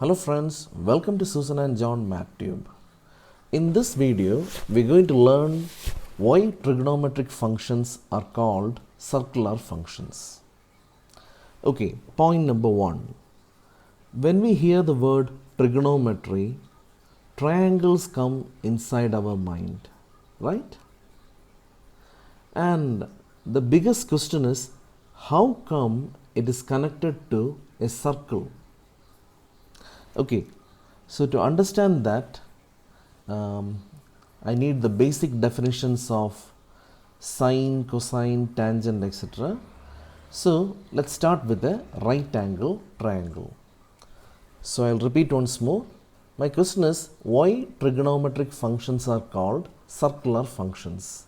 Hello friends, welcome to Susan and John MathTube. In this video, we're going to learn why trigonometric functions are called circular functions. Okay, point number 1. When we hear the word trigonometry, triangles come inside our mind, right? And the biggest question is, how come it is connected to a circle? Okay, so to understand that, I need the basic definitions of sine, cosine, tangent, etc. So let's start with a right angle triangle. So I'll repeat once more. My question is, why trigonometric functions are called circular functions?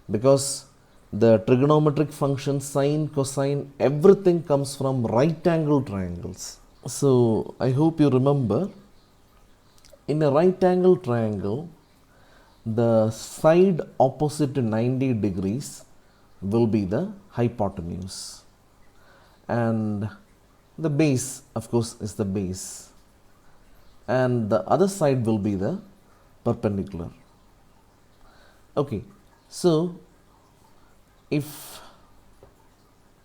Because the trigonometric functions, sine, cosine, everything comes from right angle triangles. So I hope you remember, in a right angle triangle, the side opposite to 90 degrees will be the hypotenuse, and the base, of course, is the base, and the other side will be the perpendicular. Okay, so if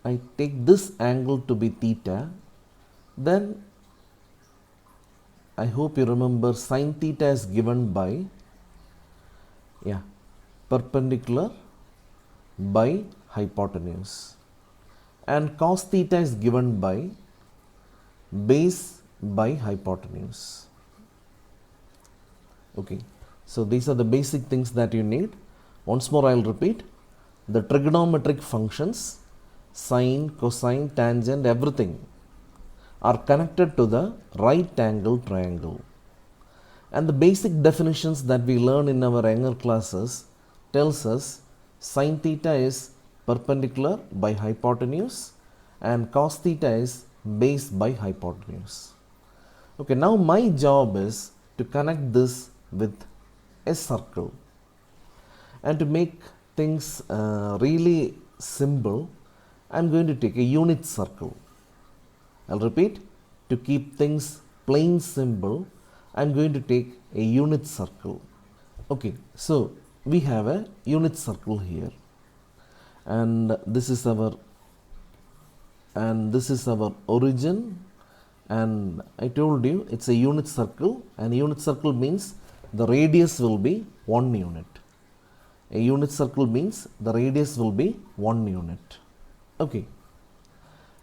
I take this angle to be theta, then I hope you remember sine theta is given by perpendicular by hypotenuse, and cos theta is given by base by hypotenuse. Okay, so these are the basic things that you need. Once more I'll repeat, the trigonometric functions, sine, cosine, tangent, everything are connected to the right angle triangle. And the basic definitions that we learn in our younger classes tells us sine theta is perpendicular by hypotenuse and cos theta is base by hypotenuse. Okay, now my job is to connect this with a circle. And to make things really simple, I'm going to take a unit circle. I'll repeat, to keep things plain simple, I'm going to take a unit circle. Okay, so we have a unit circle here, and this is our origin, and I told you it's a unit circle, and unit circle means the radius will be 1 unit. A unit circle means the radius will be 1 unit. Okay,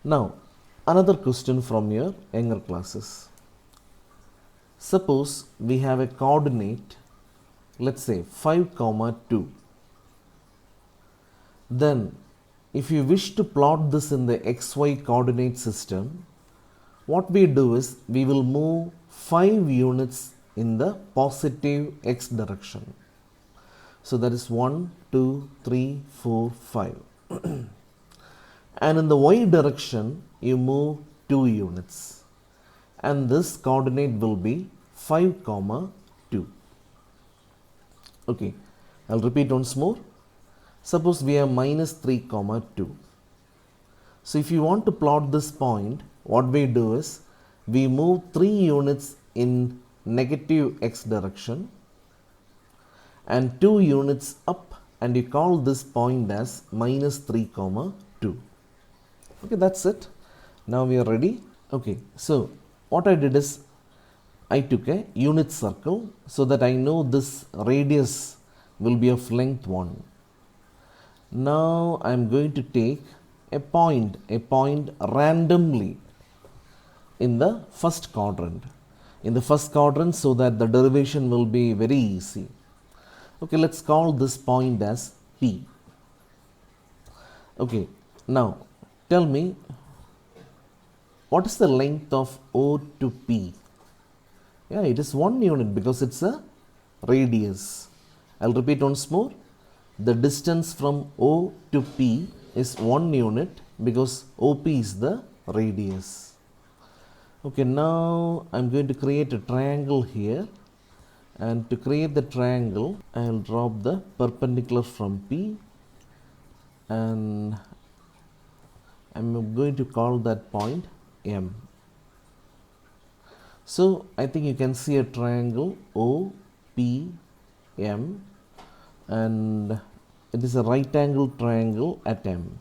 now another question from your younger classes. Suppose we have a coordinate, let's say 5, 2. Then if you wish to plot this in the xy coordinate system, what we do is we will move 5 units in the positive x direction. So that is 1, 2, 3, 4, 5. And in the y direction, you move 2 units. And this coordinate will be 5, 2. Okay, I'll repeat once more. Suppose we have minus 3, 2. So if you want to plot this point, what we do is we move 3 units in negative x direction and 2 units up, and you call this point as minus 3, 2. Okay, that's it. Now we are ready. Okay, so what I did is I took a unit circle so that I know this radius will be of length 1. Now I am going to take a point randomly in the first quadrant. So that the derivation will be very easy. Okay, let's call this point as P. Okay, now tell me, what is the length of O to P? Yeah, it is 1 unit because it's a radius. I'll repeat once more. The distance from O to P is 1 unit because OP is the radius. Okay, now I'm going to create a triangle here. And to create the triangle, I'll drop the perpendicular from P, and I'm going to call that point M. So I think you can see a triangle OPM, and it is a right angle triangle at M.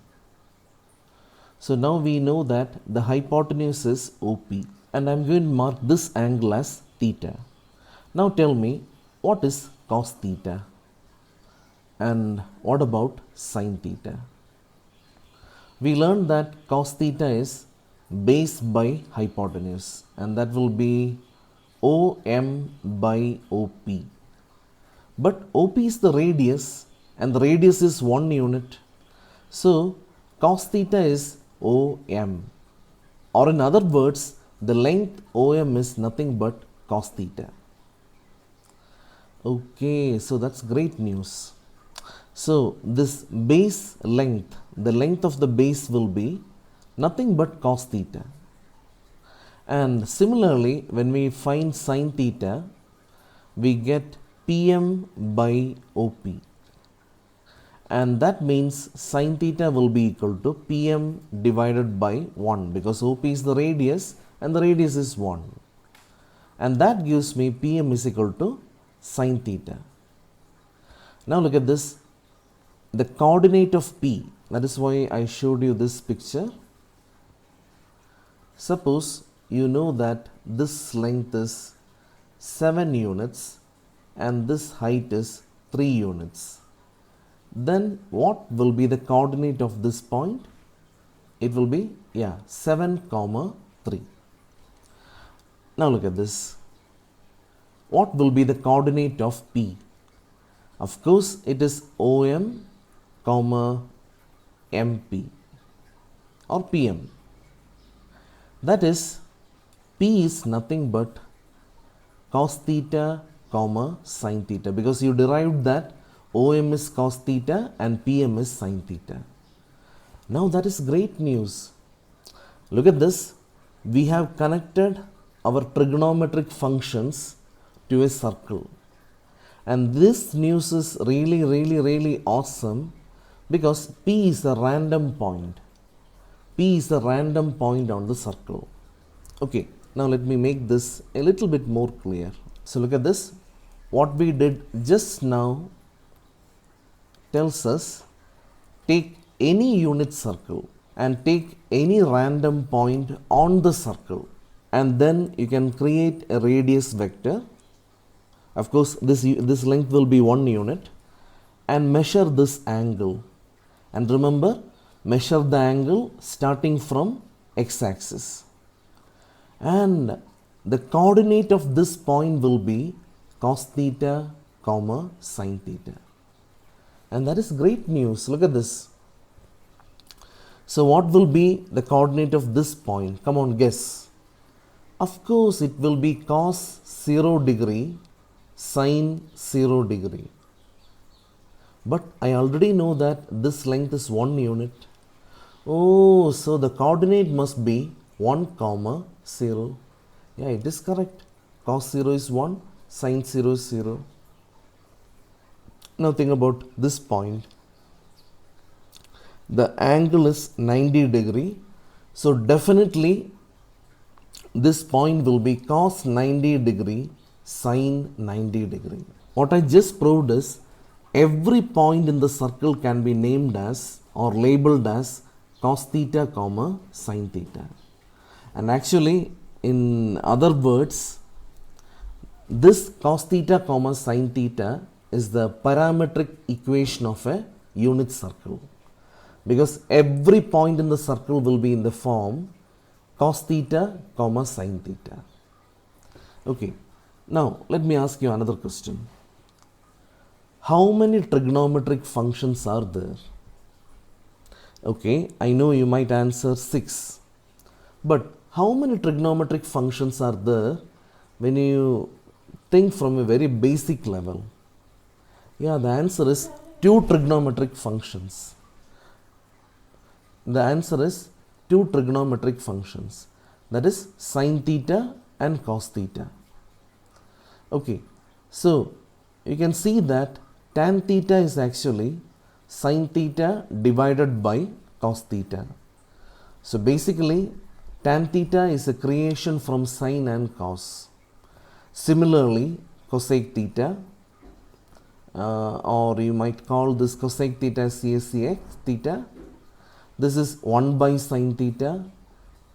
So now we know that the hypotenuse is OP, and I am going to mark this angle as theta. Now tell me, what is cos theta and what about sin theta? We learned that cos theta is base by hypotenuse, and that will be OM by OP. But OP is the radius, and the radius is 1 unit. So cos theta is OM, or in other words, the length OM is nothing but cos theta. Okay, so that's great news. So this base length, the length of the base will be nothing but cos theta. And similarly, when we find sin theta, we get PM by OP. And that means sin theta will be equal to PM divided by 1, because OP is the radius and the radius is 1. And that gives me PM is equal to sin theta. Now look at this, the coordinate of P, that is why I showed you this picture. Suppose you know that this length is 7 units and this height is 3 units. Then what will be the coordinate of this point? It will be 7, 3. Now look at this. What will be the coordinate of P? Of course, it is OM, MP or PM. That is, P is nothing but cos theta, sin theta, because you derived that OM is cos theta and PM is sin theta. Now that is great news. Look at this. We have connected our trigonometric functions to a circle. And this news is really awesome, because P is a random point. P is a random point on the circle. Okay, now let me make this a little bit more clear. So look at this. What we did just now tells us, take any unit circle and take any random point on the circle, and then you can create a radius vector. Of course, this length will be 1 unit, and measure this angle. And remember, measure the angle starting from x-axis. And the coordinate of this point will be cos theta, sin theta. And that is great news. Look at this. So what will be the coordinate of this point? Come on, guess. Of course, it will be cos 0 degree, sin 0 degree. But I already know that this length is 1 unit. Oh, so the coordinate must be 1, 0. Yeah, it is correct. Cos 0 is 1, sin 0 is 0. Now think about this point. The angle is 90 degree. So definitely this point will be cos 90 degree, sin 90 degree. What I just proved is, every point in the circle can be named as or labeled as cos theta, sin theta. And actually, in other words, this cos theta, sin theta is the parametric equation of a unit circle, because every point in the circle will be in the form cos theta, sin theta. Okay, now let me ask you another question. How many trigonometric functions are there? Okay, I know you might answer 6. But how many trigonometric functions are there when you think from a very basic level? Yeah, the answer is 2 trigonometric functions. The answer is 2 trigonometric functions. That is sin theta and cos theta. Okay, so you can see that tan theta is actually sin theta divided by cos theta. So basically, Tan theta is a creation from sine and cos. Similarly, cosec theta, or you might call this cosec theta CSEX theta. This is 1 by sine theta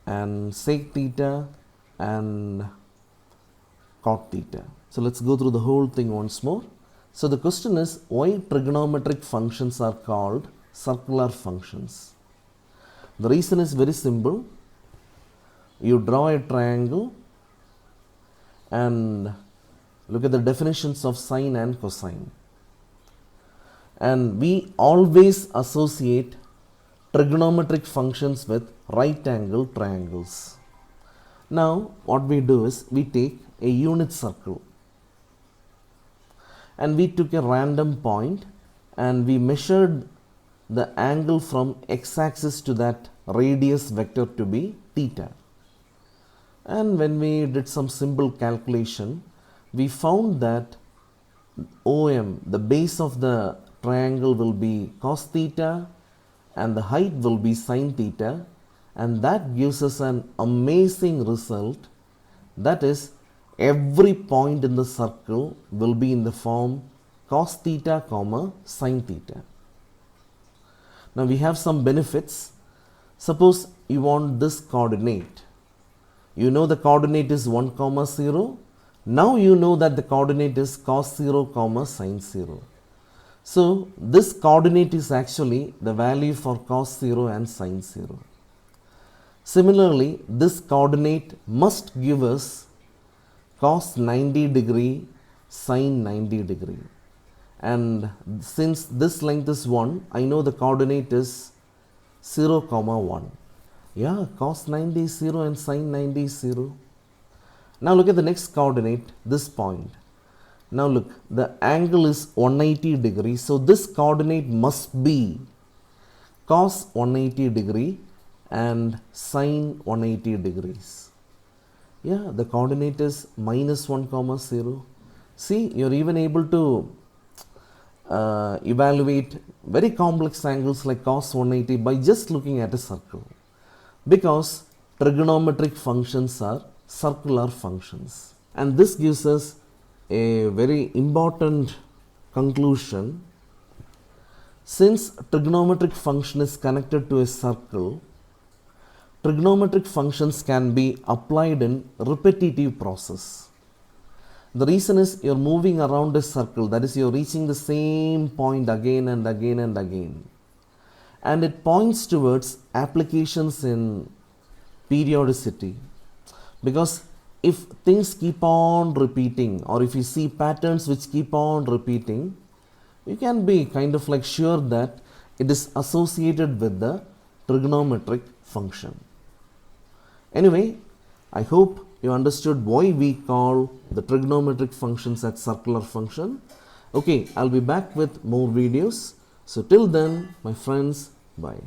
and sec theta and cot theta. So let's go through the whole thing once more. So the question is, why trigonometric functions are called circular functions? The reason is very simple. You draw a triangle and look at the definitions of sine and cosine. And we always associate trigonometric functions with right angle triangles. Now what we do is we take a unit circle and we took a random point and we measured the angle from x-axis to that radius vector to be theta. And when we did some simple calculation, we found that OM, the base of the triangle, will be cos theta and the height will be sine theta, and that gives us an amazing result. That is, every point in the circle will be in the form cos theta comma sine theta. Now we have some benefits. Suppose you want this coordinate. You know the coordinate is 1 comma 0. Now you know that the coordinate is cos 0 comma sine 0. So this coordinate is actually the value for cos 0 and sine 0. Similarly, this coordinate must give us cos 90 degree, sine 90 degree. And since this length is 1, I know the coordinate is 0 comma 1. Yeah, cos 90 is 0 and sine 90 is 0. Now look at the next coordinate, this point. Now look, the angle is 180 degrees. So this coordinate must be cos 180 degree and sine 180 degrees. Yeah, the coordinate is minus 1 comma 0. See, you're even able to evaluate very complex angles like cos 180 by just looking at a circle, because trigonometric functions are circular functions. And this gives us a very important conclusion. Since trigonometric function is connected to a circle, trigonometric functions can be applied in repetitive process. The reason is you're moving around a circle, that is, you're reaching the same point again and again and again. And it points towards applications in periodicity. Because if things keep on repeating, or if you see patterns which keep on repeating, you can be kind of like sure that it is associated with the trigonometric function. Anyway, I hope you understood why we call the trigonometric functions as circular function. Okay, I'll be back with more videos. So till then, my friends, bye.